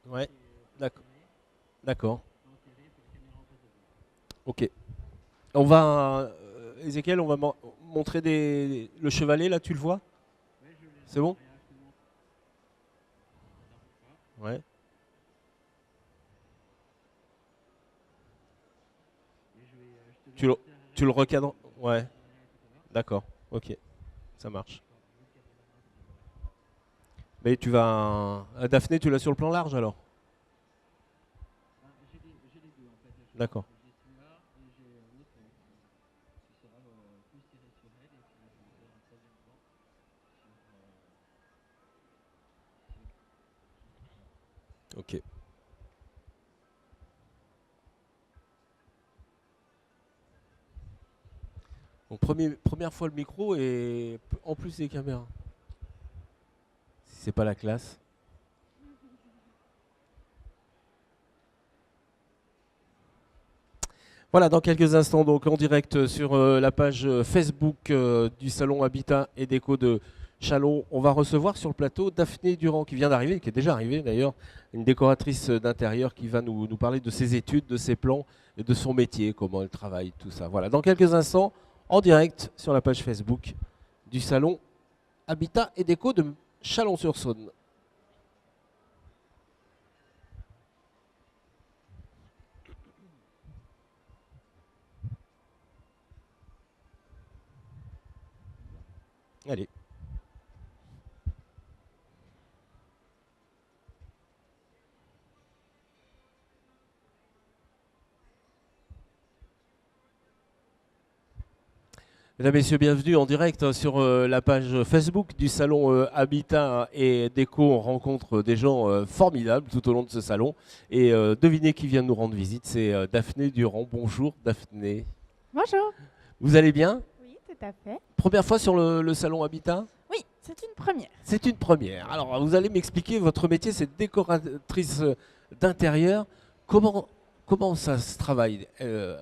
Ouais, d'accord. D'accord. Ok. On va, Ezekiel, on va montrer le chevalet, là, tu le vois? C'est bon? Ouais. Tu le, tu le recadres? Ouais, d'accord. Ok, ça marche. Mais tu vas. Daphné, tu l'as sur le plan large alors? D'accord. Ok. Donc, première fois le micro et en plus les caméras. Si c'est pas la classe. Voilà, dans quelques instants, donc en direct sur la page Facebook du Salon Habitat et Déco de Chalon, on va recevoir sur le plateau Daphné Durand qui vient d'arriver, qui est déjà arrivée d'ailleurs, une décoratrice d'intérieur qui va nous parler de ses études, de ses plans et de son métier, comment elle travaille, tout ça. Voilà, dans quelques instants, en direct sur la page Facebook du Salon Habitat et Déco de Chalon-sur-Saône. Allez. Mesdames, Messieurs, bienvenue en direct sur la page Facebook du salon Habitat et Déco. On rencontre des gens formidables tout au long de ce salon. Et devinez qui vient de nous rendre visite, c'est Daphné Durand. Bonjour Daphné. Bonjour. Vous allez bien? Oui, tout à fait. Première fois sur le salon Habitat? Oui, c'est une première. C'est une première. Alors vous allez m'expliquer, votre métier c'est décoratrice d'intérieur. Comment, comment ça se travaille?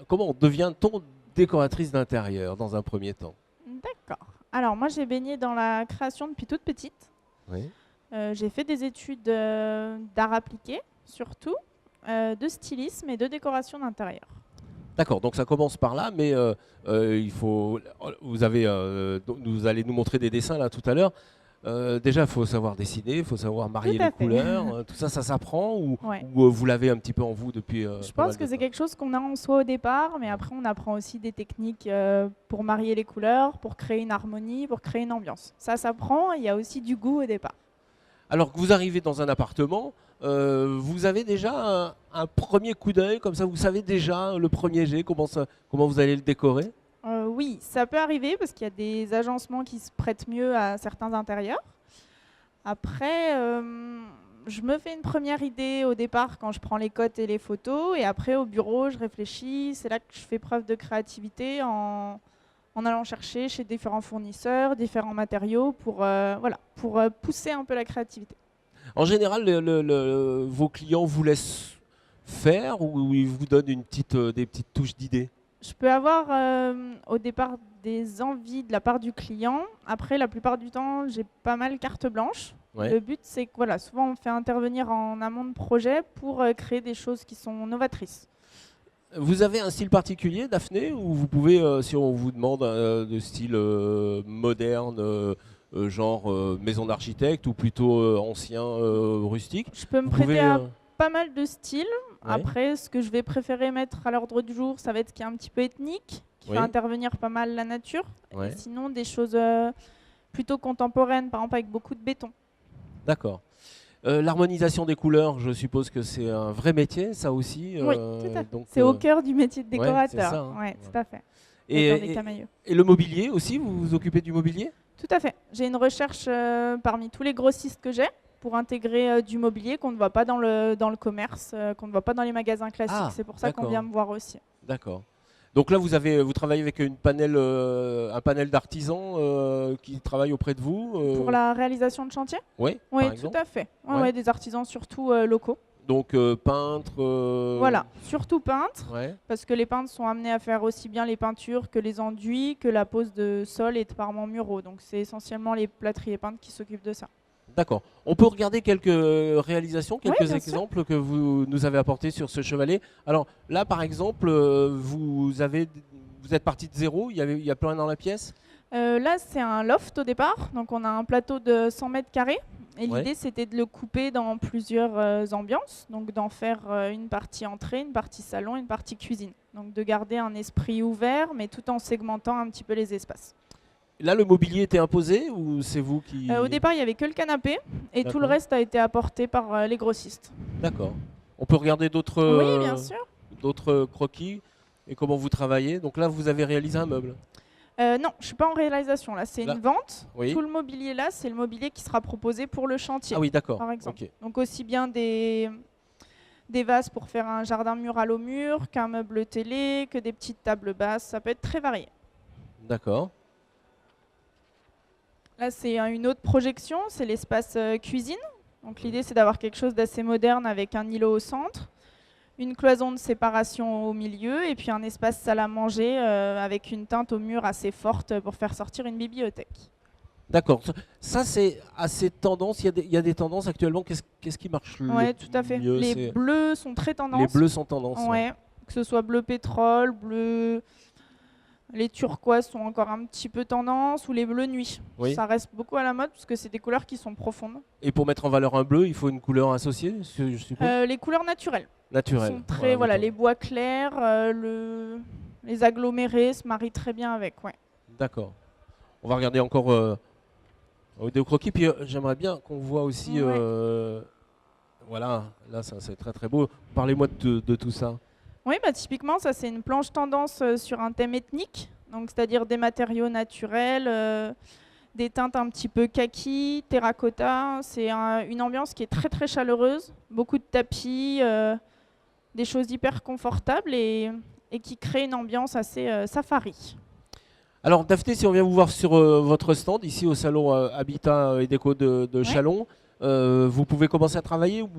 Comment devient-on décoratrice d'intérieur dans un premier temps? D'accord. Alors, moi, j'ai baigné dans la création depuis toute petite. Oui. J'ai fait des études d'art appliqué, surtout, de stylisme et de décoration d'intérieur. D'accord, donc ça commence par là, mais il faut. Vous allez nous montrer des dessins là tout à l'heure. Déjà, il faut savoir dessiner, il faut savoir marier Tout les à fait. couleurs. Tout ça, ça s'apprend ou, Ouais. ou, vous l'avez un petit peu en vous depuis Je pas pense mal que de c'est temps. quelque chose qu'on a en soi au départ, mais après, on apprend aussi des techniques pour marier les couleurs, pour créer une harmonie, pour créer une ambiance. Ça s'apprend, il y a aussi du goût au départ. Alors que vous arrivez dans un appartement, vous avez déjà un premier coup d'œil, comme ça, vous savez déjà le premier jet, comment vous allez le décorer. Oui, ça peut arriver parce qu'il y a des agencements qui se prêtent mieux à certains intérieurs. Après, je me fais une première idée au départ quand je prends les cotes et les photos. Et après, au bureau, je réfléchis. C'est là que je fais preuve de créativité en allant chercher chez différents fournisseurs, différents matériaux pour pousser un peu la créativité. En général, vos clients vous laissent faire ou ils vous donnent des petites touches d'idées. Je peux avoir au départ des envies de la part du client. Après, la plupart du temps, j'ai pas mal carte blanche. Ouais. Le but, c'est que voilà, souvent on fait intervenir en amont de projet pour créer des choses qui sont novatrices. Vous avez un style particulier, Daphné, ou vous pouvez, si on vous demande de style moderne, genre maison d'architecte, ou plutôt ancien, rustique, Je peux me vous prêter pouvez. à pas mal de styles. Ouais, Après, ce que je vais préférer mettre à l'ordre du jour, ça va être ce qui est un petit peu ethnique, qui fait oui, intervenir pas mal la nature. Et ouais, sinon, des choses plutôt contemporaines, par exemple avec beaucoup de béton. d'accord. L'harmonisation des couleurs, je suppose que c'est un vrai métier, ça aussi. Oui, tout à fait. Donc, C'est au cœur du métier de ouais, c'est décorateur. ça, hein, Oui, ouais. tout à fait. Et, Être dans des et- camailleux. et le mobilier aussi, vous vous occupez du mobilier? Tout à fait. J'ai une recherche parmi tous les grossistes que j'ai pour intégrer du mobilier qu'on ne voit pas dans le commerce, qu'on ne voit pas dans les magasins classiques. Ah, C'est pour ça qu'on d'accord, vient me voir aussi. d'accord. Donc là, vous travaillez avec un panel d'artisans qui travaillent auprès de vous. Pour la réalisation de chantier? Oui, par Oui, tout exemple. à fait. Ouais, Ouais. ouais, des artisans surtout locaux. Donc peintre. Voilà, surtout peintres, Ouais. parce que les peintres sont amenés à faire aussi bien les peintures que les enduits, que la pose de sol et de parements muraux. Donc c'est essentiellement les plâtriers peintres qui s'occupent de ça. D'accord. On peut regarder quelques réalisations, quelques bien sûr. exemples que vous nous avez apportés sur ce chevalet. Alors là, par exemple, vous êtes parti de zéro, il y a plus rien dans la pièce? Là, c'est un loft au départ, donc on a un plateau de 100 mètres carrés. Et Ouais. l'idée, c'était de le couper dans plusieurs ambiances, donc d'en faire une partie entrée, une partie salon, une partie cuisine. Donc de garder un esprit ouvert, mais tout en segmentant un petit peu les espaces. Là, le mobilier était imposé ou c'est vous qui... Au départ, il n'y avait que le canapé, et tout le D'accord. reste a été apporté par les grossistes. D'accord. On peut regarder Oui, bien sûr. d'autres croquis et comment vous travaillez. Donc là, vous avez réalisé un meuble. Non, je suis pas en réalisation là, c'est Là. une vente. Oui. Tout le mobilier là, c'est le mobilier qui sera proposé pour le chantier, Ah oui, d'accord. par exemple. Ok. Donc aussi bien des vases pour faire un jardin mural au mur, qu'un meuble télé, que des petites tables basses, ça peut être très varié. D'accord. Là, c'est une autre projection, c'est l'espace cuisine. Donc l'idée, c'est d'avoir quelque chose d'assez moderne avec un îlot au centre, une cloison de séparation au milieu et puis un espace salle à manger avec une teinte au mur assez forte pour faire sortir une bibliothèque. D'accord. Ça, c'est assez tendance. Il y a des tendances actuellement. Qu'est-ce qui marche Oui, le tout à fait. mieux? Les bleus sont très tendance. Les bleus sont tendance. Ouais. Que ce soit bleu pétrole, bleu... Les turquoises sont encore un petit peu tendance, ou les bleus nuit. Oui. Ça reste beaucoup à la mode parce que c'est des couleurs qui sont profondes. Et pour mettre en valeur un bleu, il faut une couleur associée, je suppose. Les couleurs naturelles Naturelle. sont très, Voilà, les bois clairs, les agglomérés se marient très bien avec. Ouais. D'accord. On va regarder encore des croquis. Puis j'aimerais bien qu'on voit aussi. Voilà, là, ça c'est très très beau. Parlez-moi de tout ça. Oui, bah, typiquement, ça c'est une planche tendance sur un thème ethnique, donc c'est-à-dire des matériaux naturels, des teintes un petit peu kaki, terracotta. C'est une ambiance qui est très très chaleureuse, beaucoup de tapis, des choses hyper confortables et qui créent une ambiance assez safari. Alors Daphné, si on vient vous voir sur votre stand ici au salon Habitat et Déco de Châlons, vous pouvez commencer à travailler ou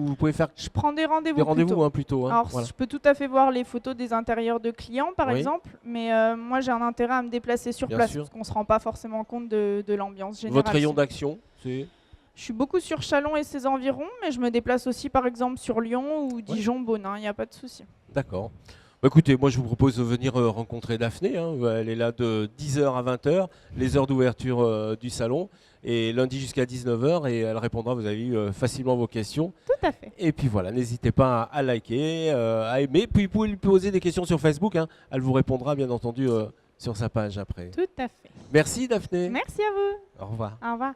vous pouvez faire Je prends des rendez-vous. des rendez-vous plutôt. Alors, voilà. je peux tout à fait voir les photos des intérieurs de clients, par Oui. exemple, mais moi j'ai un intérêt à me déplacer sur Bien place sûr. parce qu'on ne se rend pas forcément compte de l'ambiance générale. Votre rayon d'action, c'est Je suis beaucoup sur Châlons et ses environs, mais je me déplace aussi par exemple sur Lyon ou Dijon, Bonin, il n'y a pas de souci. d'accord. Bah, écoutez, moi je vous propose de venir rencontrer Daphné. Elle est là de 10h à 20h, les heures d'ouverture du salon, et lundi jusqu'à 19h, et elle répondra, vous avez vu, facilement vos questions. Tout à fait. Et puis voilà, n'hésitez pas à liker, à aimer, puis vous pouvez lui poser des questions sur Facebook. Elle vous répondra bien entendu sur sa page après. Tout à fait. Merci Daphné. Merci à vous. Au revoir. Au revoir.